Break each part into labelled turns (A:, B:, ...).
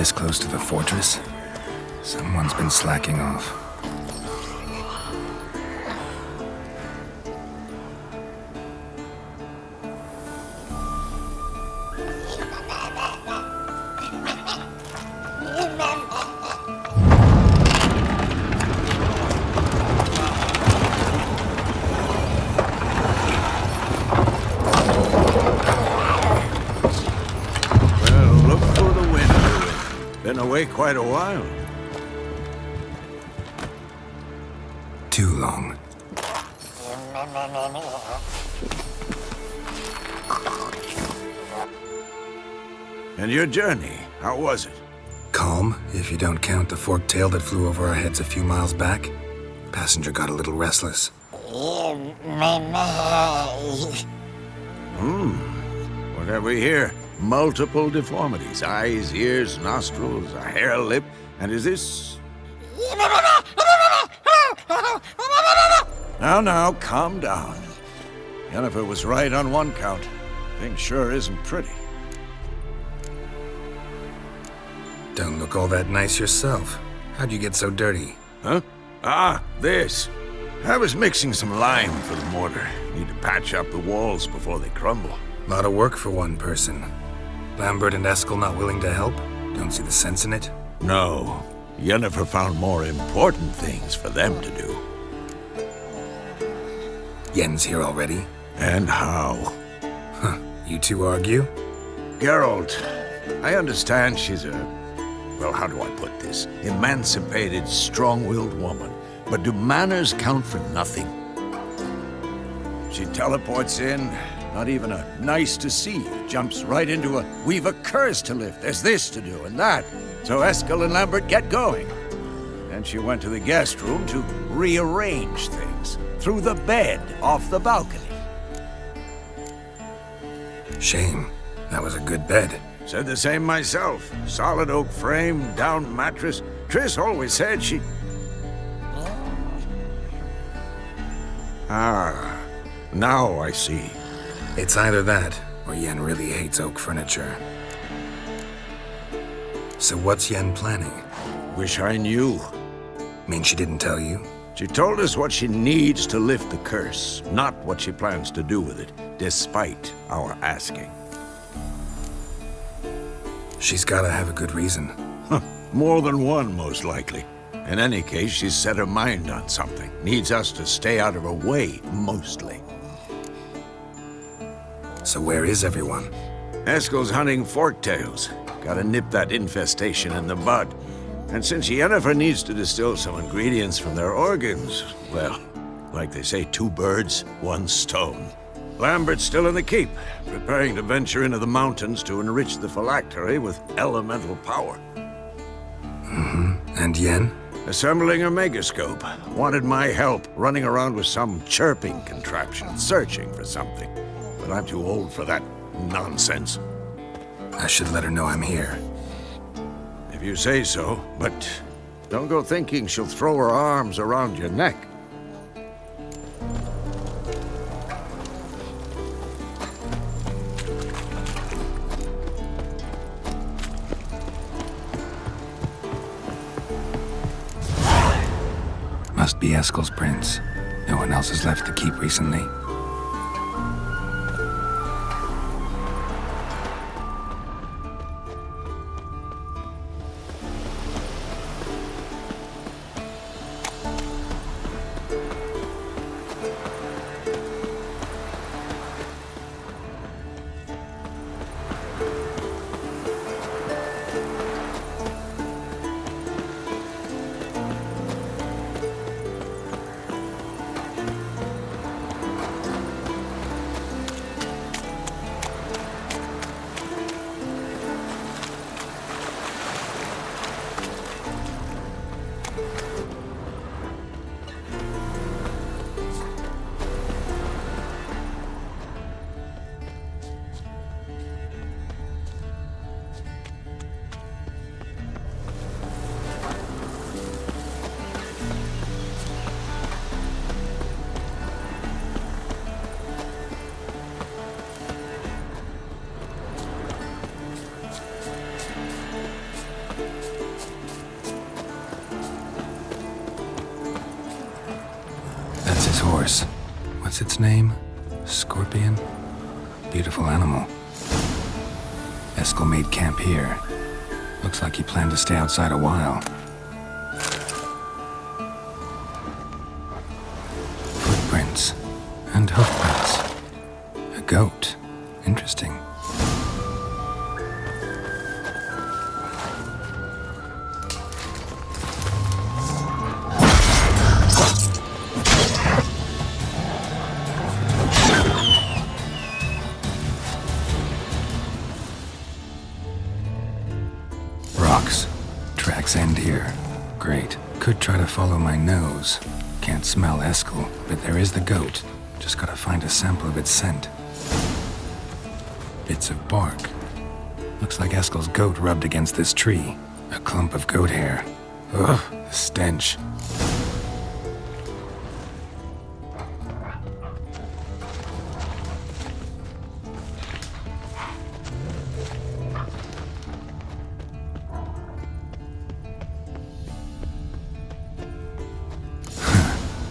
A: this close to the fortress? Someone's been slacking off.
B: Been away quite a while.
A: Too long.
B: And your journey, how was it?
A: Calm, if you don't count the forked tail that flew over our heads a few miles back. Passenger got a little restless.
B: What have we here? Multiple deformities. Eyes, ears, nostrils, a hair lip. And is this... Now, calm down. Yennefer was right on one count. Thing sure isn't pretty.
A: Don't look all that nice yourself. How'd you get so dirty?
B: Huh? Ah, this. I was mixing some lime for the mortar. Need to patch up the walls before they crumble.
A: Lot of work for one person. Lambert and Eskel not willing to help? Don't see the sense in it?
B: No. Yennefer found more important things for them to do.
A: Yen's here already?
B: And how?
A: Huh. You two argue?
B: Geralt, I understand she's a... well, how do I put this? Emancipated, strong-willed woman. But do manners count for nothing? She teleports in, not even a nice to see. Jumps right into a, we've a curse to lift, there's this to do and that. So Eskel and Lambert get going. Then she went to the guest room to rearrange things. Through the bed, off the balcony.
A: Shame. That was a good bed.
B: Said the same myself. Solid oak frame, down mattress. Triss always said she... Ah, now I see.
A: It's either that, or Yen really hates oak furniture. So what's Yen planning?
B: Wish I knew.
A: Mean she didn't tell you?
B: She told us what she needs to lift the curse, not what she plans to do with it, despite our asking.
A: She's gotta have a good reason.
B: Huh, more than one, most likely. In any case, she's set her mind on something. Needs us to stay out of her way, mostly.
A: So where is everyone?
B: Eskel's hunting forktails. Gotta nip that infestation in the bud. And since Yennefer needs to distill some ingredients from their organs, well, like they say, 2 birds, 1 stone. Lambert's still in the keep, preparing to venture into the mountains to enrich the phylactery with elemental power.
A: And Yen?
B: Assembling a megascope. Wanted my help running around with some chirping contraption, searching for something. But I'm too old for that nonsense.
A: I should let her know I'm here.
B: If you say so, but don't go thinking she'll throw her arms around your neck.
A: Must be Eskel's prince. No one else has left the keep recently. horse. What's its name? Scorpion? Beautiful animal. Eskel made camp here. Looks like he planned to stay outside a while. Footprints and hoofprints. A goat. Interesting. Rocks. Tracks end here. Great. Could try to follow my nose. Can't smell Eskel, but there is the goat. Just gotta find a sample of its scent. Bits of bark. Looks like Eskel's goat rubbed against this tree. A clump of goat hair. Ugh, the stench.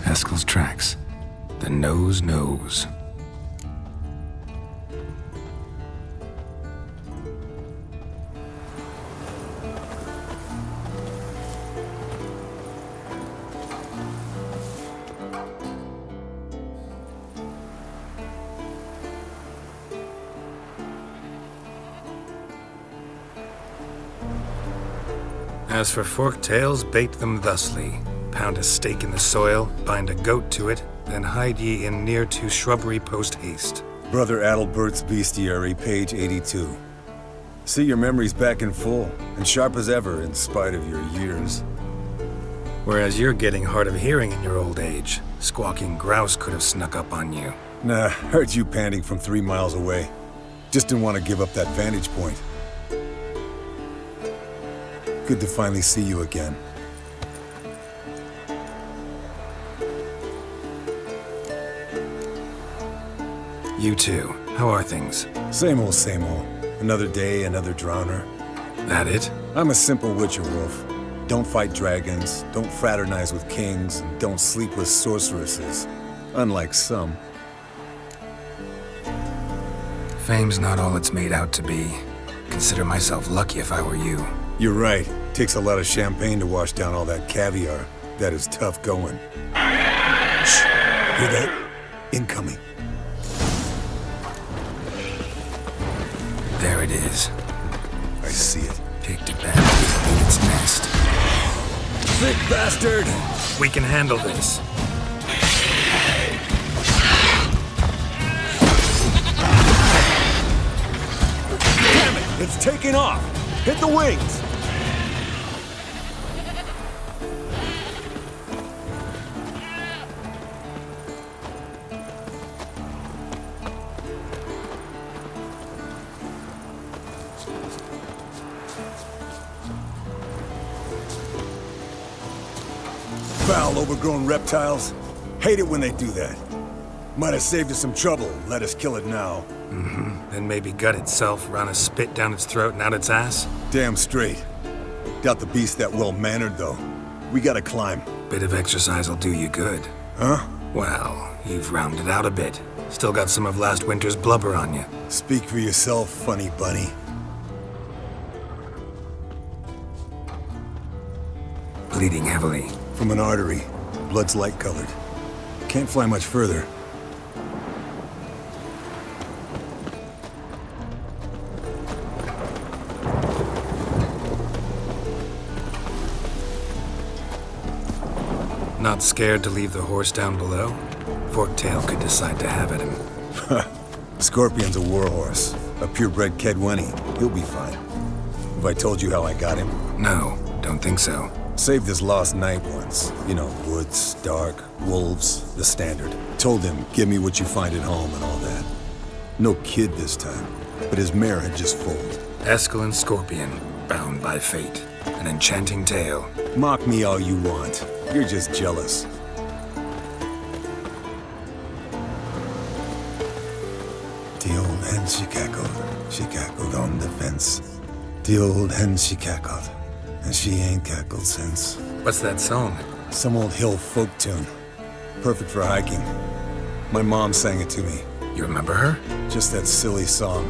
A: Eskel's tracks. The nose knows. As for forked tails, bait them thusly. Pound a stake in the soil, bind a goat to it, then hide ye in near to shrubbery post haste.
C: Brother Adalbert's Bestiary, page 82. See, your memory's back in full, and sharp as ever in spite of your years.
A: Whereas you're getting hard of hearing in your old age. Squawking grouse could have snuck up on you.
C: Nah, heard you panting from 3 miles away. Just didn't want to give up that vantage point. Good to finally see you again.
A: You too. How are things?
C: Same old, same old. Another day, another drowner.
A: That it?
C: I'm a simple witcher wolf. Don't fight dragons, don't fraternize with kings, and don't sleep with sorceresses. Unlike some.
A: Fame's not all it's made out to be. Consider myself lucky if I were you.
C: You're right. Takes a lot of champagne to wash down all that caviar. That is tough going. Shh! Hear that? Incoming.
A: There it is.
C: I see it.
A: Picked it back to leave its nest.
C: Thick bastard!
A: We can handle this.
C: Damn it! It's taking off! Hit the wings! Foul, overgrown reptiles. Hate it when they do that. Might have saved us some trouble. Let us kill it now.
A: Then maybe gut itself, run a spit down its throat and out its ass?
C: Damn straight. Doubt the beast that well-mannered, though. We gotta climb.
A: Bit of exercise'll do you good.
C: Huh?
A: Well, you've rounded out a bit. Still got some of last winter's blubber on you.
C: Speak for yourself, funny bunny.
A: Bleeding heavily.
C: From an artery. Blood's light-colored. Can't fly much further.
A: Not scared to leave the horse down below? Forktail could decide to have at him.
C: Scorpion's a warhorse. A purebred Kedwenny. He'll be fine. Have I told you how I got him?
A: No, don't think so.
C: Saved his lost night once. You know, woods, dark, wolves, the standard. Told him, give me what you find at home and all that. No kid this time, but his mare had just foaled.
A: Eskel and Scorpion, bound by fate. An enchanting tale.
C: Mock me all you want. You're just jealous. The old hen she cackled on the fence. The old hen she cackled, and she ain't cackled since.
A: What's that song?
C: Some old hill folk tune. Perfect for hiking. My mom sang it to me.
A: You remember her?
C: Just that silly song.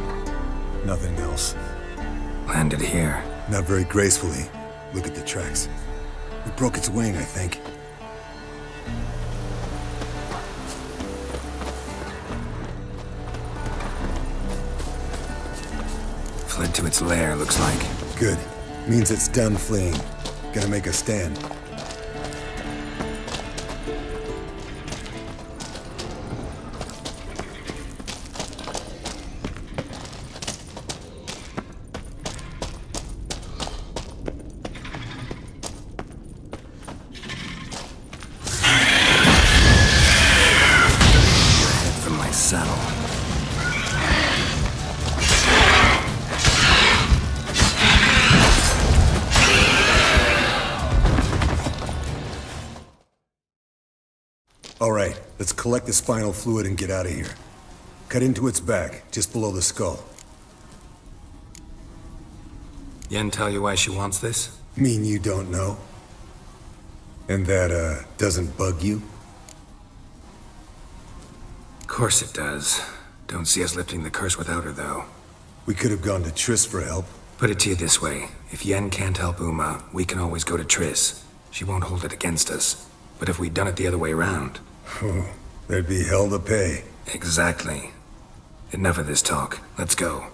C: Nothing else.
A: Landed here.
C: Not very gracefully. Look at the tracks. We broke its wing, I think.
A: Fled to its lair, looks like.
C: Good. Means it's done fleeing. Gonna make a stand.
A: Head from my saddle.
C: All right, let's collect the spinal fluid and get out of here. Cut into its back, just below the skull.
A: Yen tell you why she wants this?
C: Mean you don't know? And that, doesn't bug you?
A: Of course it does. Don't see us lifting the curse without her, though.
C: We could have gone to Triss for help.
A: Put it to you this way. If Yen can't help Uma, we can always go to Triss. She won't hold it against us. But if we'd done it the other way around...
C: There'd be hell to pay.
A: Exactly. Enough of this talk. Let's go.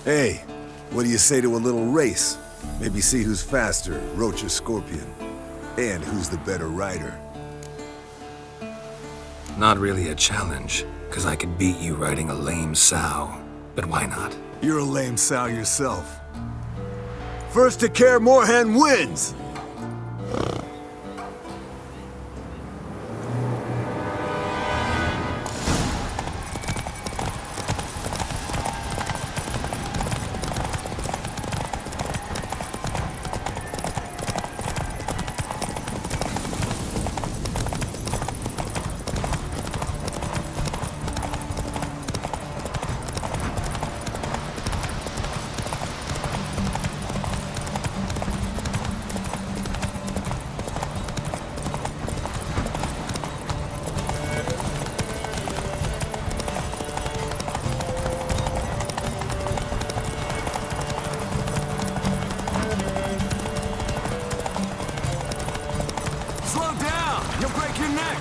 C: Hey, what do you say to a little race? Maybe see who's faster, Roach or Scorpion. And who's the better rider.
A: Not really a challenge, because I could beat you riding a lame sow. But why not?
C: You're a lame sow yourself. First to Kaer Morhen wins! You'll break your neck!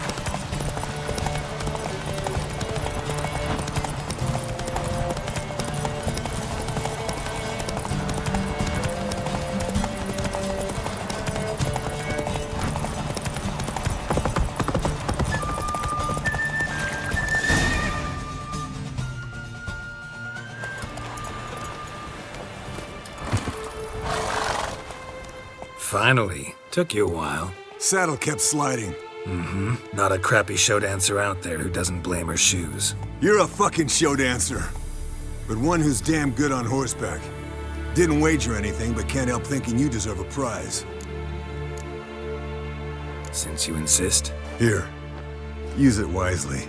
A: Finally. Took you a while.
C: Saddle kept sliding.
A: Not a crappy show dancer out there who doesn't blame her shoes.
C: You're a fucking show dancer. But one who's damn good on horseback. Didn't wager anything, but can't help thinking you deserve a prize.
A: Since you insist.
C: Here. Use it wisely.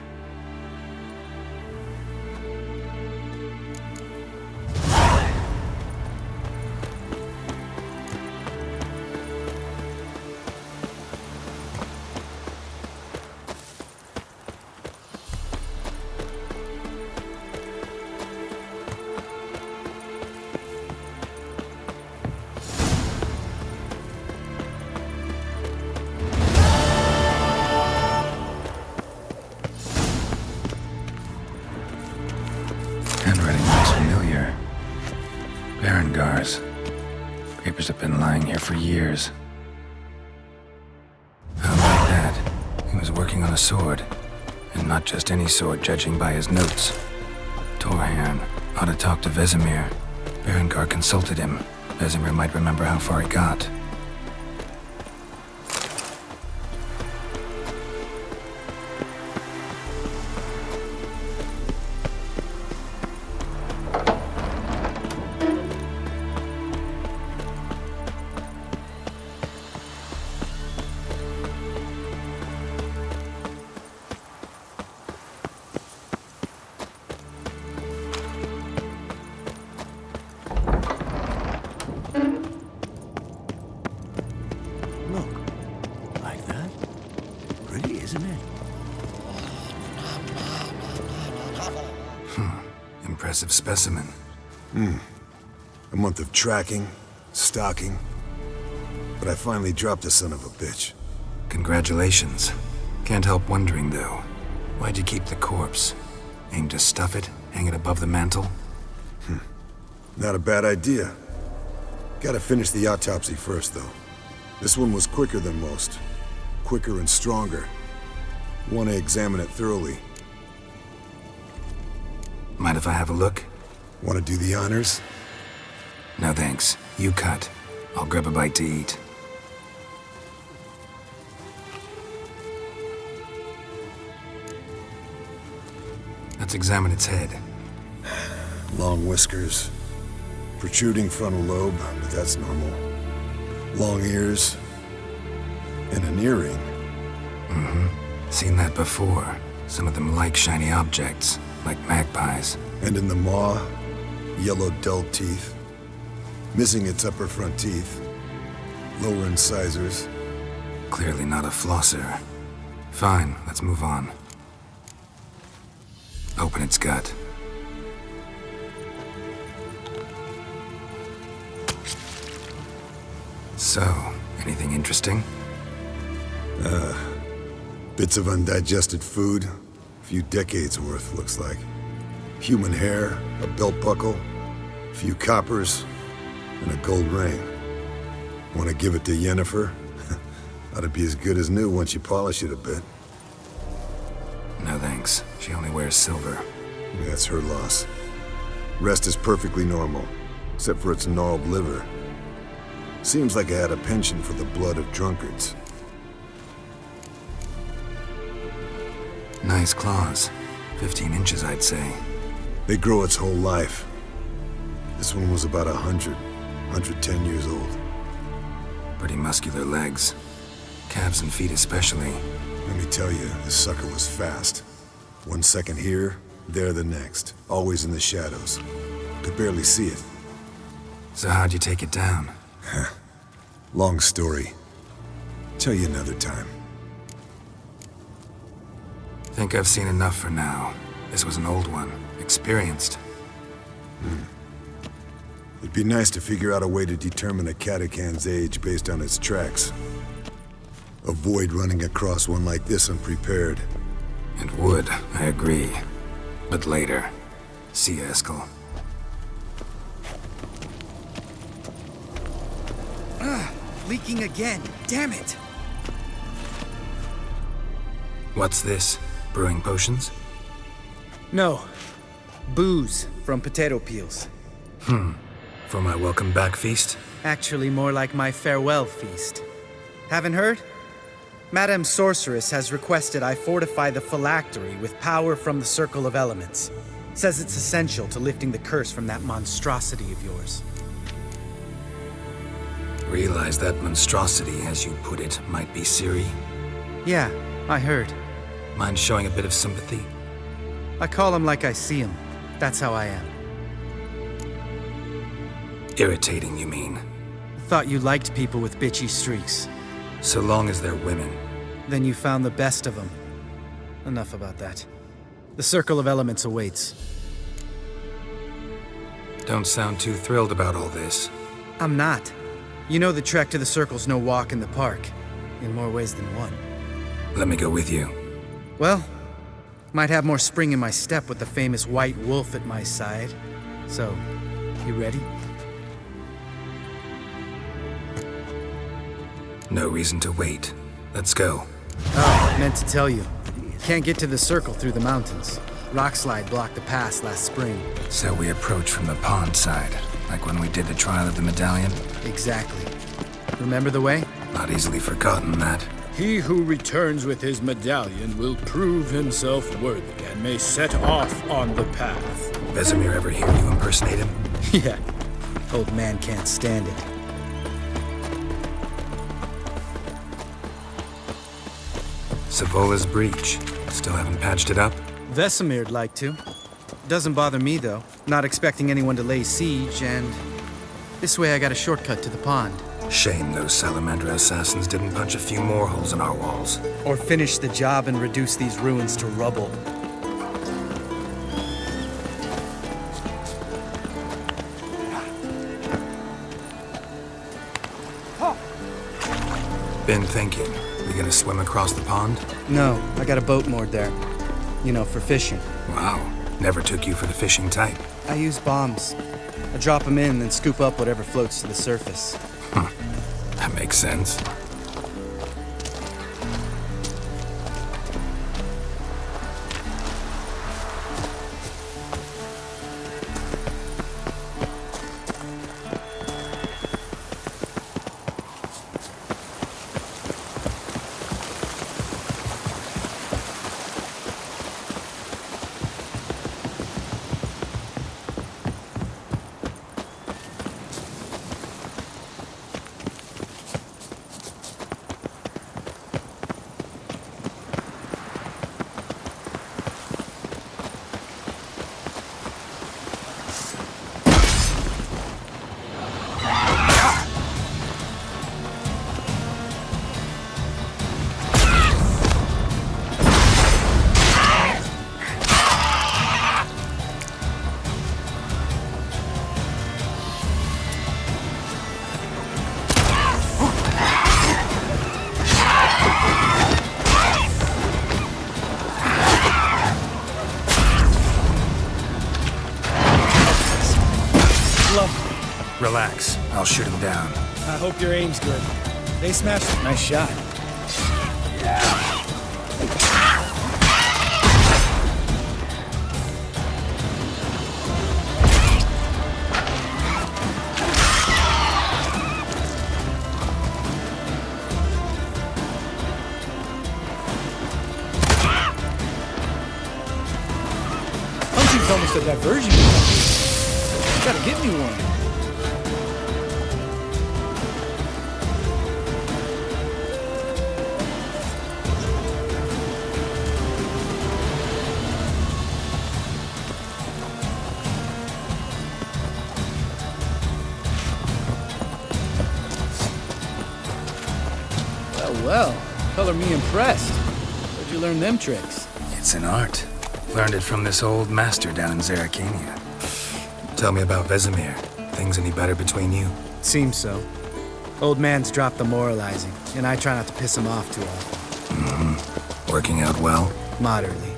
A: Handwriting looks familiar. Berengar's. Papers have been lying here for years. How about that? He was working on a sword. And not just any sword, judging by his notes. Torhan ought to talk to Vesemir. Berengar consulted him. Vesemir might remember how far he got. Impressive specimen.
C: A month of tracking, stalking. But I finally dropped the son of a bitch.
A: Congratulations. Can't help wondering, though. Why'd you keep the corpse? Aim to stuff it? Hang it above the mantle?
C: Not a bad idea. Gotta finish the autopsy first, though. This one was quicker than most. Quicker and stronger. Want to examine it thoroughly.
A: Mind if I have a look?
C: Want to do the honors?
A: No thanks. You cut. I'll grab a bite to eat. Let's examine its head.
C: Long whiskers. Protruding frontal lobe, but that's normal. Long ears. And an earring.
A: Seen that before. Some of them like shiny objects, like magpies.
C: And in the maw, yellow dull teeth. Missing its upper front teeth. Lower incisors.
A: Clearly not a flosser. Fine, let's move on. Open its gut. So, anything interesting?
C: Bits of undigested food. A few decades worth, looks like. Human hair, a belt buckle, a few coppers, and a gold ring. Want to give it to Yennefer? Ought to be as good as new once you polish it a bit.
A: No thanks. She only wears silver.
C: That's her loss. Rest is perfectly normal, except for its gnarled liver. Seems like I had a penchant for the blood of drunkards.
A: Nice claws. 15 inches, I'd say.
C: They grow its whole life. This one was about 110 years old.
A: Pretty muscular legs. Calves and feet especially.
C: Let me tell you, this sucker was fast. 1 second here, there the next. Always in the shadows. Could barely see it.
A: So how'd you take it down?
C: Long story. Tell you another time.
A: Think I've seen enough for now. This was an old one. Experienced.
C: It'd be nice to figure out a way to determine a catacan's age based on its tracks. Avoid running across one like this unprepared.
A: It would, I agree. But later. See you, Eskel.
D: Leaking again. Damn it!
A: What's this? Brewing potions?
D: No. Booze from potato peels.
A: For my welcome back feast?
D: Actually, more like my farewell feast. Haven't heard? Madame Sorceress has requested I fortify the phylactery with power from the Circle of Elements. Says it's essential to lifting the curse from that monstrosity of yours.
A: Realize that monstrosity, as you put it, might be Ciri?
D: Yeah, I heard.
A: Mind showing a bit of sympathy?
D: I call him like I see him. That's how I am.
A: Irritating, you mean?
D: Thought you liked people with bitchy streaks.
A: So long as they're women.
D: Then you found the best of them. Enough about that. The Circle of Elements awaits.
A: Don't sound too thrilled about all this.
D: I'm not. You know the trek to the Circle's no walk in the park. In more ways than one.
A: Let me go with you.
D: Well, might have more spring in my step with the famous white wolf at my side. So, you ready?
A: No reason to wait. Let's go.
D: Oh, meant to tell you. Can't get to the Circle through the mountains. Rockslide blocked the pass last spring.
A: So we approach from the pond side, like when we did the trial of the medallion?
D: Exactly. Remember the way?
A: Not easily forgotten, that.
E: He who returns with his medallion will prove himself worthy and may set off on the path.
A: Vesemir ever hear you impersonate him?
D: Yeah. Old man can't stand it.
A: Savola's breach. Still haven't patched it up?
D: Vesemir'd like to. Doesn't bother me, though. Not expecting anyone to lay siege, and this way I got a shortcut to the pond.
A: Shame those Salamander assassins didn't punch a few more holes in our walls.
D: Or finish the job and reduce these ruins to rubble.
A: Been thinking. We gonna swim across the pond?
D: No, I got a boat moored there. You know, for fishing.
A: Wow. Never took you for the fishing type.
D: I use bombs. I drop them in, then scoop up whatever floats to the surface.
A: That makes sense. Relax. I'll shoot him down.
D: I hope your aim's good. They smashed it. Nice shot. Punching's almost a diversion. You gotta get me one. Well, color me impressed. Where'd you learn them tricks?
A: It's an art. Learned it from this old master down in Zerrikania. Tell me about Vesemir. Things any better between you?
D: Seems so. Old man's dropped the moralizing, and I try not to piss him off too often.
A: Working out well?
D: Moderately.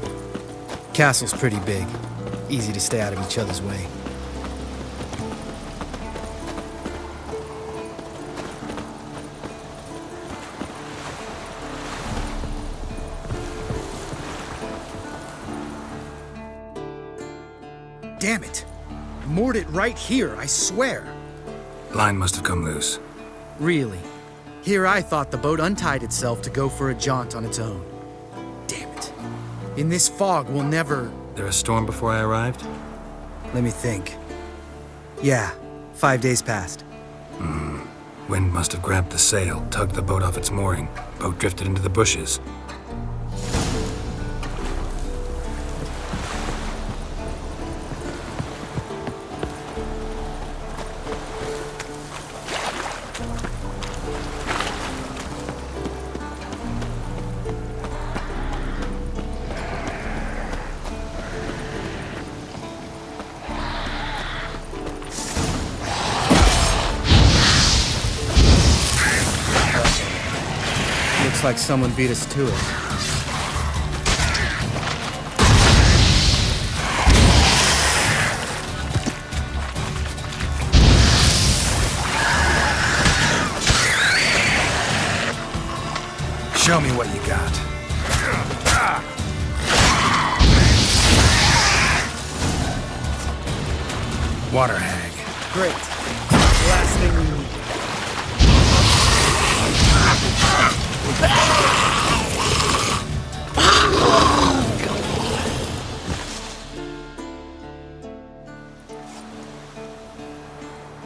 D: Castle's pretty big. Easy to stay out of each other's way. Damn it! Moored it right here, I swear.
A: Line must have come loose.
D: Really? Here I thought the boat untied itself to go for a jaunt on its own. Damn it. In this fog, we'll never...
A: There a storm before I arrived?
D: Let me think. Yeah, 5 days passed.
A: Wind must have grabbed the sail, tugged the boat off its mooring. Boat drifted into the bushes.
D: Looks like someone beat us to it.
A: Show me what you got. Water hag.
D: Great. Last thing we need.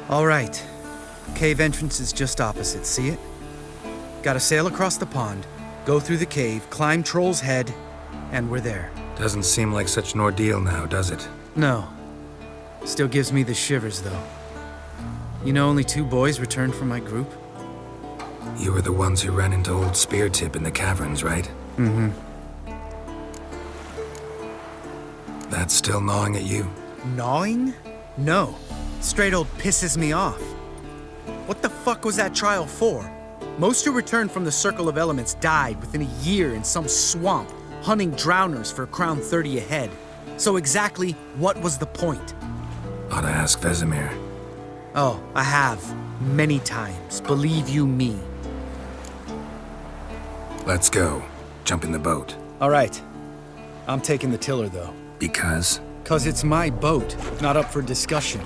D: All right. Cave entrance is just opposite, see it? Gotta sail across the pond, go through the cave, climb Troll's Head, and we're there.
A: Doesn't seem like such an ordeal now, does it?
D: No. Still gives me the shivers, though. You know only 2 boys returned from my group?
A: You were the ones who ran into old Speartip in the caverns, right?
D: Mm-hmm.
A: That's still gnawing at you?
D: Gnawing? No. Straight old pisses me off. What the fuck was that trial for? Most who returned from the Circle of Elements died within a year in some swamp, hunting drowners for Crown 30 a head. So exactly what was the point?
A: Ought to ask Vesemir.
D: Oh, I have. Many times, believe you me.
A: Let's go. Jump in the boat.
D: All right. I'm taking the tiller, though.
A: Because?
D: 'Cause it's my boat, not up for discussion.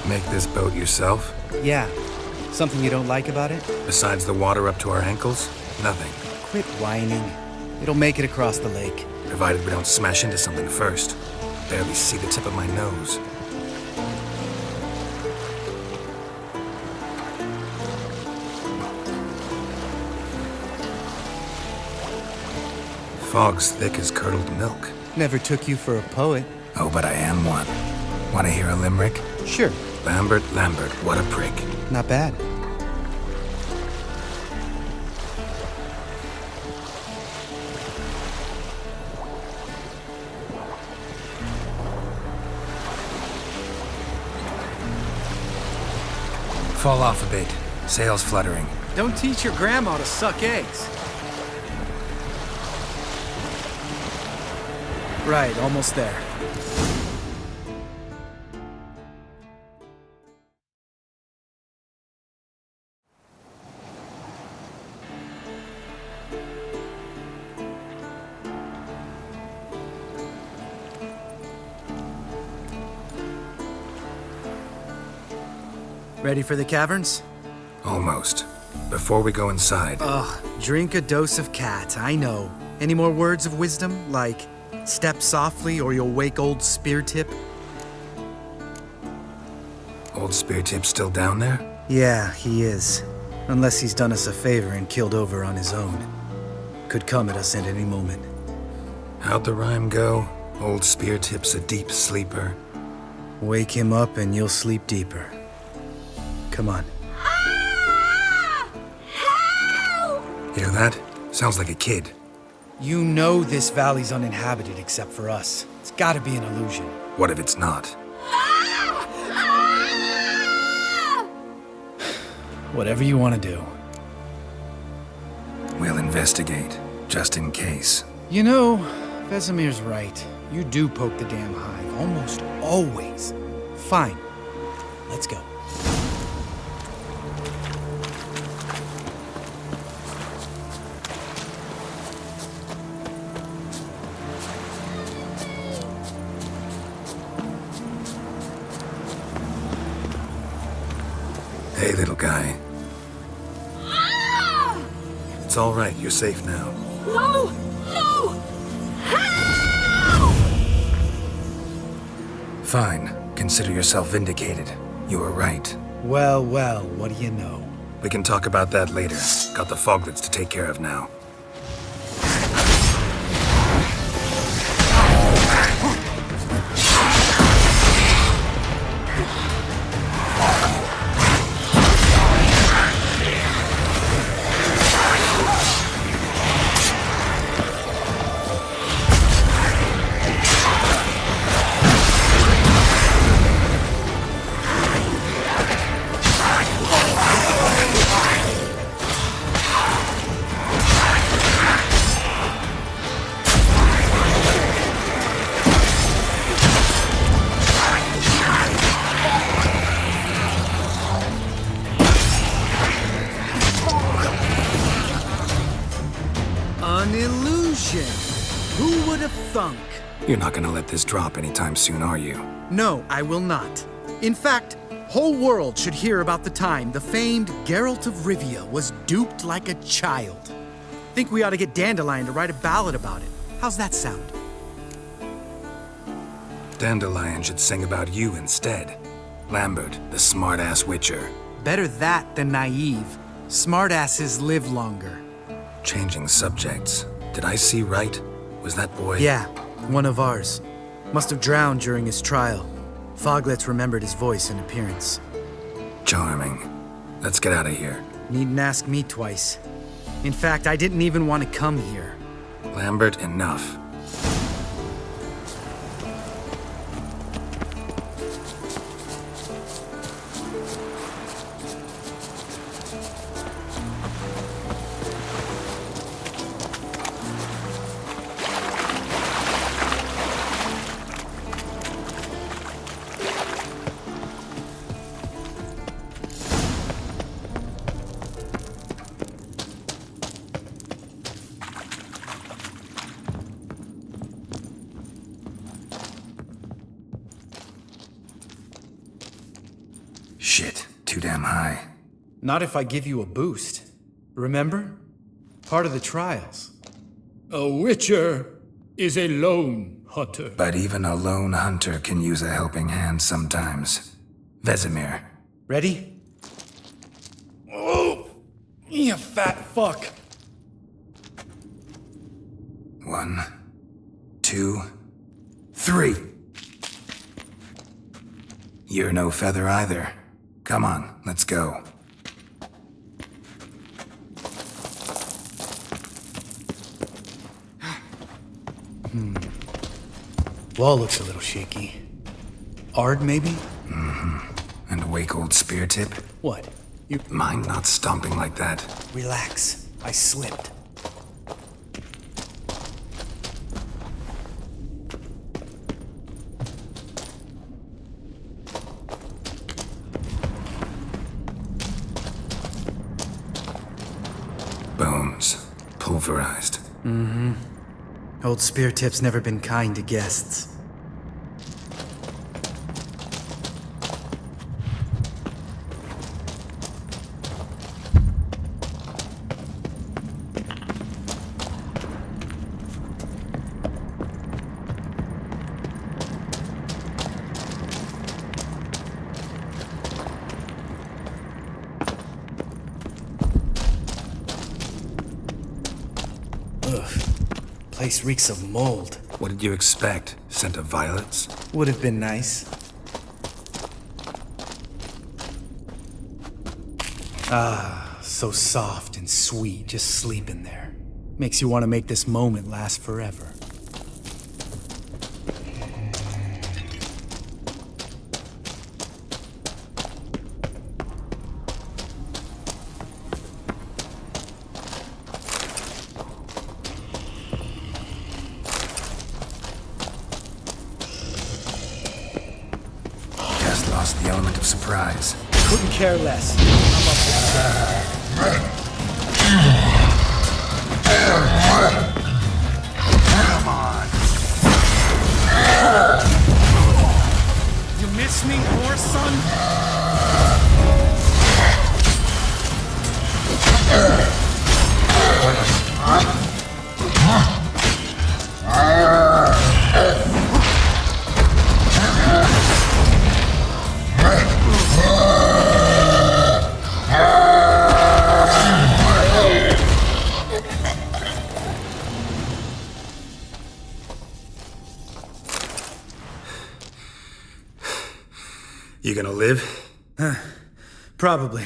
A: Make this boat yourself?
D: Yeah. Something you don't like about it?
A: Besides the water up to our ankles? Nothing.
D: Quit whining. It'll make it across the lake.
A: Provided we don't smash into something first. Barely see the tip of my nose. Fog's thick as curdled milk.
D: Never took you for a poet.
A: Oh, but I am one. Want to hear a limerick?
D: Sure.
A: Lambert, Lambert, what a prick.
D: Not bad.
A: Fall off a bit. Sails fluttering.
D: Don't teach your grandma to suck eggs. Right, almost there. Ready for the caverns?
A: Almost. Before we go inside,
D: Ugh, drink a dose of cat, I know. Any more words of wisdom, like step softly or you'll wake old Speartip?
A: old Speartip still down there?
D: Yeah, he is. Unless he's done us a favor and killed over on his own. Could come at us at any moment.
A: How'd the rhyme go? Old Speartip's a deep sleeper.
D: Wake him up and you'll sleep deeper. Come on.
A: Hear that? Sounds like a kid.
D: You know this valley's uninhabited except for us. It's gotta be an illusion.
A: What if it's not?
D: Whatever you want to do.
A: We'll investigate, just in case.
D: You know, Vesemir's right. You do poke the damn hive, almost always. Fine. Let's go.
A: Hey, little guy. It's all right, you're safe now.
F: No! No!
A: Fine. Consider yourself vindicated. You were right.
D: Well, well, what do you know?
A: We can talk about that later. Got the foglets to take care of now.
D: An illusion! Who would have thunk?
A: You're not gonna let this drop anytime soon, are you?
D: No, I will not. In fact, whole world should hear about the time the famed Geralt of Rivia was duped like a child. Think we ought to get Dandelion to write a ballad about it. How's that sound?
A: Dandelion should sing about you instead. Lambert, the smart-ass witcher.
D: Better that than naive. Smartasses live longer.
A: Changing subjects. Did I see right? Was that boy?
D: Yeah, One of ours. Must have drowned during his trial. Foglets remembered his voice and appearance.
A: Charming. Let's get out of here.
D: Needn't ask me twice. In fact, I didn't even want to come here.
A: Lambert, enough. Shit, too damn high.
D: Not if I give you a boost. Remember? Part of the trials.
E: A witcher is a lone hunter.
A: But even a lone hunter can use a helping hand sometimes. Vesemir.
D: Ready? Oh! You fat fuck!
A: 1, 2, 3. You're no feather either. Come on, let's go.
D: Wall looks a little shaky. Ard, maybe?
A: And wake old spear tip?
D: What? You...
A: Mind not stomping like that.
D: Relax. I slipped.
A: Bones. Pulverized.
D: Old spear tip's never been kind to guests. Place reeks of mold.
A: What did you expect? Scent of violets?
D: Would have been nice. Ah, so soft and sweet, just sleeping there. Makes you want to make this moment last forever.
A: Lost the element of surprise.
D: Couldn't care less. I'm up for
A: Come on.
D: You miss me, horse son?
A: You gonna live?
D: Probably.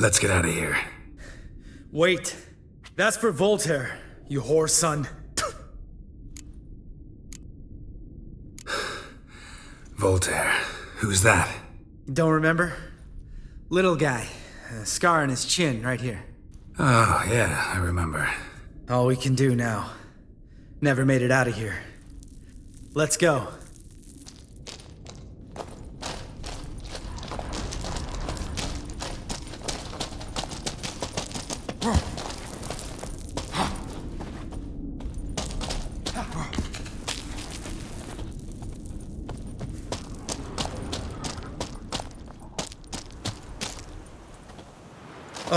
A: Let's get out of here.
D: Wait. That's for Voltaire, you whore son.
A: Voltaire. Who's that?
D: Don't remember? Little guy. A scar on his chin, right here.
A: Oh, yeah, I remember.
D: All we can do now. Never made it out of here. Let's go.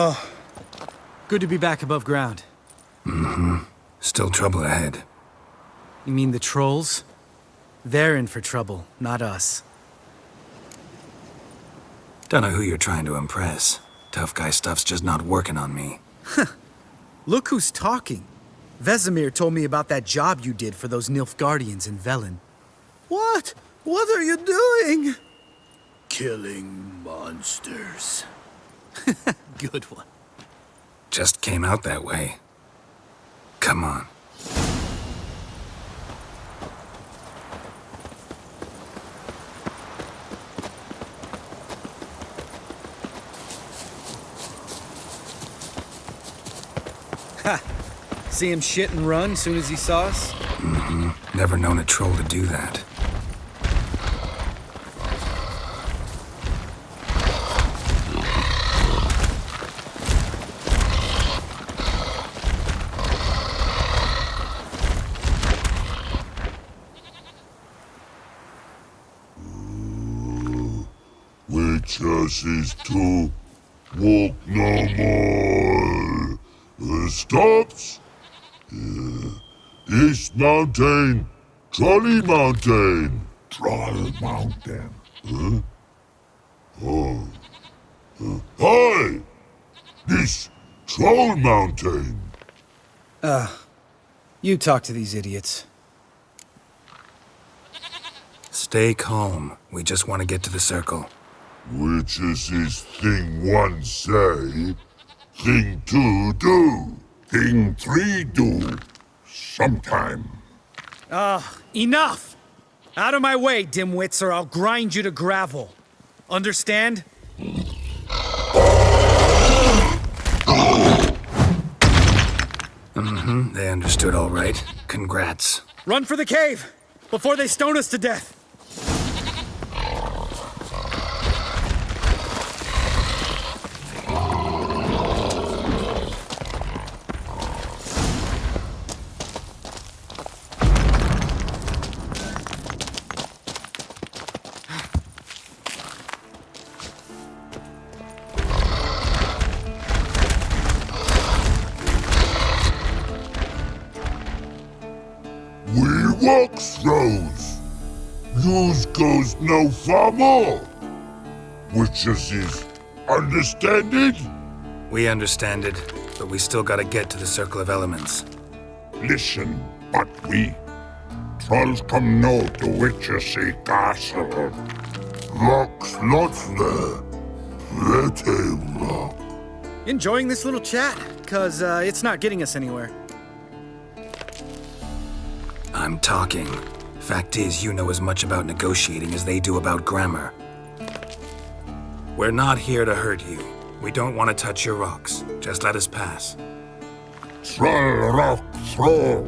D: Oh, good to be back above ground.
A: Still trouble ahead.
D: You mean the trolls? They're in for trouble, not us.
A: Don't know who you're trying to impress. Tough guy stuff's just not working on me.
D: Look who's talking. Vesemir told me about that job you did for those Nilfgaardians in Velen.
E: What? What are you doing? Killing monsters. Good one.
A: Just came out that way. Come on.
D: Ha! See him shit and run soon as he saw us?
A: Never known a troll to do that.
G: Witches is to walk no more. Stops. East Mountain, Trolley Mountain. Troll Mountain. Huh? Oh. Hi! This Troll Mountain.
D: You talk to these idiots.
A: Stay calm. We just want to get to the circle.
G: Witches is thing one say, thing two do, thing three do, sometime.
D: Enough! Out of my way, dimwits, or I'll grind you to gravel. Understand?
A: They understood all right. Congrats.
D: Run for the cave! Before they stone us to death!
G: We walks roads. Yous goes no far more. Witches is understand it?
A: We understand it, but we still gotta get to the Circle of Elements.
G: Listen, but we trolls come no to Witches castle. Rocks lots there. Let him rock.
D: Enjoying this little chat? Cause, it's not getting us anywhere.
A: I'm talking. Fact is, you know as much about negotiating as they do about grammar. We're not here to hurt you. We don't want to touch your rocks. Just let us pass.
G: Troll rock throw.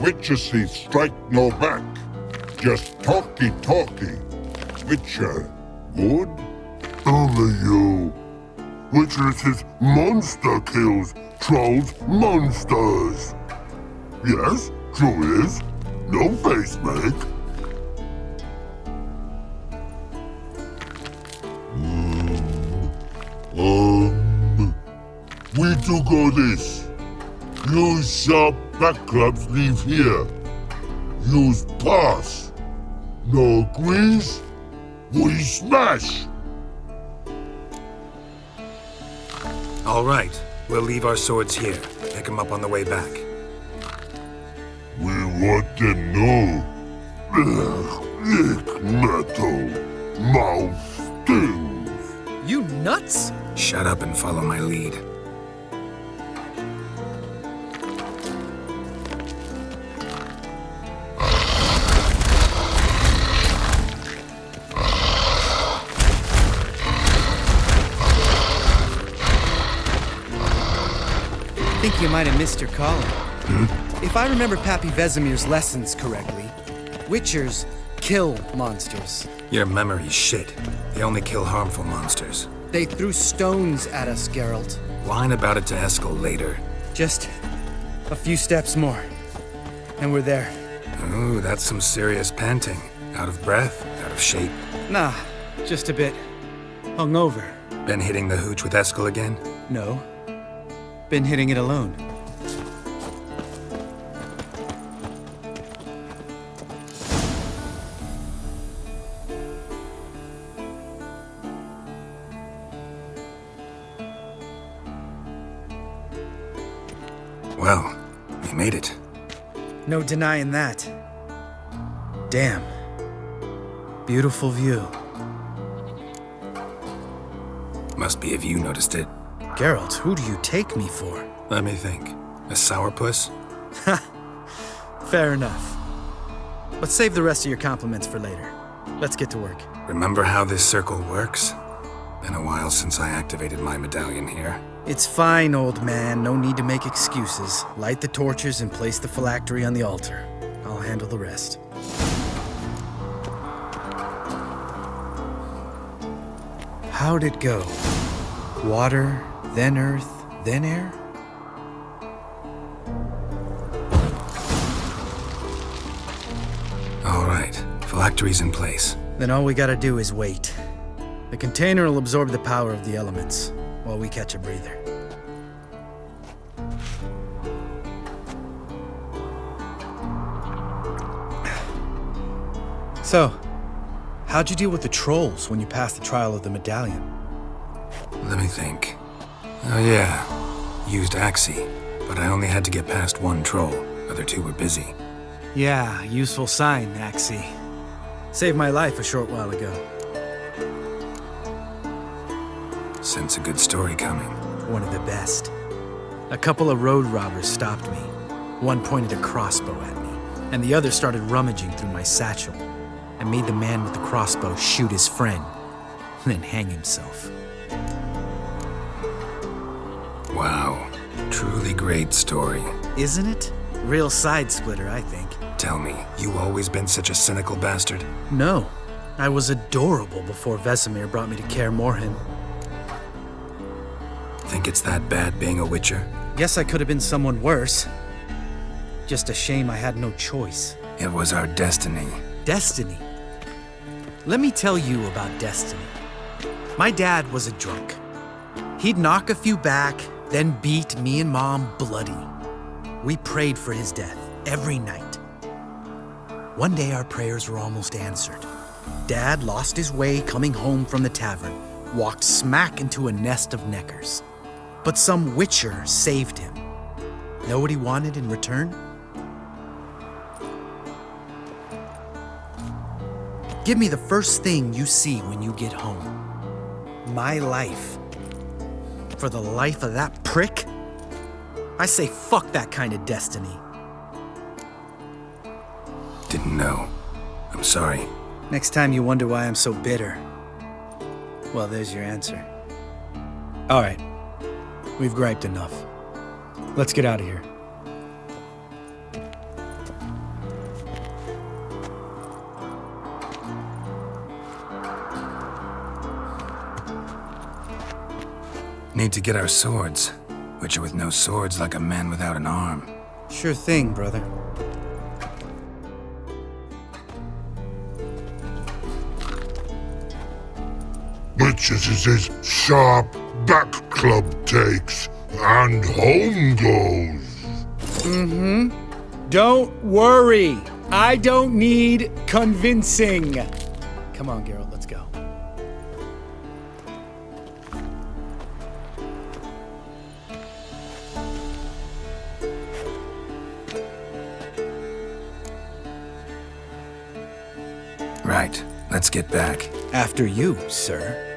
G: Witches strike no back. Just talky. Witcher, good? Only you. Witches monster kills trolls monsters. Yes, true is. No face make. We do go this. Use sharp back clubs leave here. Use pass. No agrees? We smash.
A: All right. We'll leave our swords here. Pick them up on the way back.
G: We want them know. Lick metal. Mouth stings.
D: You nuts?
A: Shut up and follow my lead.
D: I think you might have missed your calling. If I remember Pappy Vesemir's lessons correctly, Witchers kill monsters.
A: Your memory's shit. They only kill harmful monsters.
D: They threw stones at us, Geralt.
A: Whine about it to Eskel later.
D: Just a few steps more, and we're there.
A: Ooh, that's some serious panting. Out of breath, out of shape.
D: Nah, just a bit hungover.
A: Been hitting the hooch with Eskel again?
D: No, been hitting it alone.
A: Well, We've made it.
D: No denying that. Damn. Beautiful view.
A: Must be if you noticed it.
D: Geralt, who do you take me for?
A: Let me think. A sourpuss?
D: Fair enough. But save the rest of your compliments for later. Let's get to work.
A: Remember how this circle works? Been a while since I activated my medallion here.
D: It's fine, old man. No need to make excuses. Light the torches and place the phylactery on the altar. I'll handle the rest. How'd it go? Water, then earth, then air?
A: All right, phylactery's in place.
D: Then all we gotta do is wait. The container will absorb the power of the elements, while we catch a breather. So, how'd you deal with the trolls when you passed the trial of the medallion?
A: Let me think. Oh yeah, used Axie, but I only had to get past one troll. Other two were busy.
D: Yeah, useful sign, Axie. Saved my life a short while ago.
A: Sense a good story coming.
D: One of the best. A couple of road robbers stopped me. One pointed a crossbow at me, and the other started rummaging through my satchel. I made the man with the crossbow shoot his friend, then hang himself.
A: Wow, truly great story.
D: Isn't it? Real side splitter, I think.
A: Tell me, you always been such a cynical bastard?
D: No, I was adorable before Vesemir brought me to Kaer Morhen.
A: Think it's that bad being a witcher?
D: Guess I could have been someone worse. Just a shame I had no choice.
A: It was our destiny.
D: Destiny? Let me tell you about destiny. My dad was a drunk. He'd knock a few back, then beat me and Mom bloody. We prayed for his death every night. One day our prayers were almost answered. Dad lost his way coming home from the tavern, walked smack into a nest of neckers. But some witcher saved him. Know what he wanted in return? Give me the first thing you see when you get home. My life. For the life of that prick? I say fuck that kind of destiny.
A: Didn't know. I'm sorry.
D: Next time you wonder why I'm so bitter, well, there's your answer. All right. We've griped enough. Let's get out of here.
A: Need to get our swords. Witcher with no swords like a man without an arm.
D: Sure thing, brother.
G: Witches is his sharp back club takes, and home goes.
E: Don't worry. I don't need convincing.
D: Come on, Geralt, let's go.
A: Right, let's get back.
D: After you, sir.